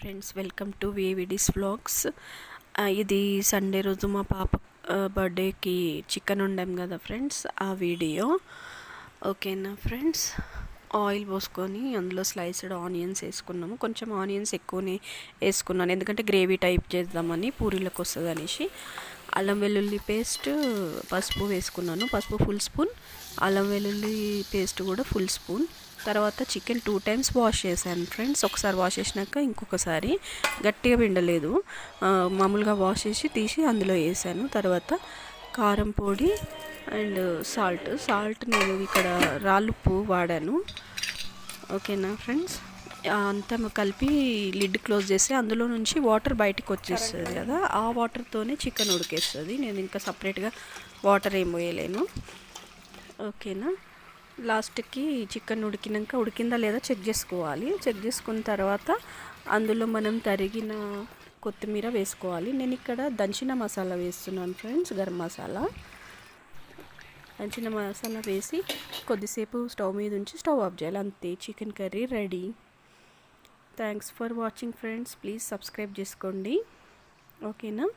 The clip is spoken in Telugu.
ఫ్రెండ్స్, వెల్కమ్ టు వేవిడీస్ వ్లాగ్స్. ఇది సండే రోజు మా పాప బర్త్డేకి చికెన్ వండాం కదా ఫ్రెండ్స్, ఆ వీడియో. ఓకేనా ఫ్రెండ్స్, ఆయిల్ పోసుకొని అందులో స్లైస్డ్ ఆనియన్స్ వేసుకున్నాము. కొంచెం ఆనియన్స్ ఎక్కువనే వేసుకున్నాను, ఎందుకంటే గ్రేవీ టైప్ చేద్దామని, పూరీలకు వస్తుంది అనేసి. అల్లం వెల్లుల్లి పేస్ట్, పసుపు వేసుకున్నాను. పసుపు ఫుల్ స్పూన్, అల్లం వెల్లుల్లి పేస్ట్ కూడా ఫుల్ స్పూన్. తర్వాత చికెన్ 2 times వాష్ చేశాను ఫ్రెండ్స్. ఒకసారి వాష్ చేసినాక ఇంకొకసారి గట్టిగా పిండలేదు, మామూలుగా వాష్ చేసి తీసి అందులో వేసాను. తర్వాత కారం పొడి అండ్ సాల్ట్ నేను ఇక్కడ రాళ్ళుప్పు వాడాను. ఓకేనా ఫ్రెండ్స్, అంతా కలిపి లిడ్ క్లోజ్ చేసి అందులో నుంచి వాటర్ బయటికి వచ్చేస్తుంది కదా, ఆ వాటర్తోనే చికెన్ ఉడికేస్తుంది. నేను ఇంకా సపరేట్గా వాటర్ ఏం పోయలేను. ఓకేనా, లాస్ట్కి చికెన్ ఉడికిందా లేదా చెక్ చేసుకోవాలి. చెక్ చేసుకున్న తర్వాత అందులో మనం తరిగిన కొత్తిమీర వేసుకోవాలి. నేను ఇక్కడ దంచిన మసాలా వేస్తున్నాను ఫ్రెండ్స్, గరం మసాలా. దంచిన మసాలా వేసి కొద్దిసేపు స్టవ్ మీద ఉంచి స్టవ్ ఆఫ్ చేయాలి. అంతే, chicken curry ready. Thanks for watching friends. Please subscribe చేసుకోండి. ఓకేనా.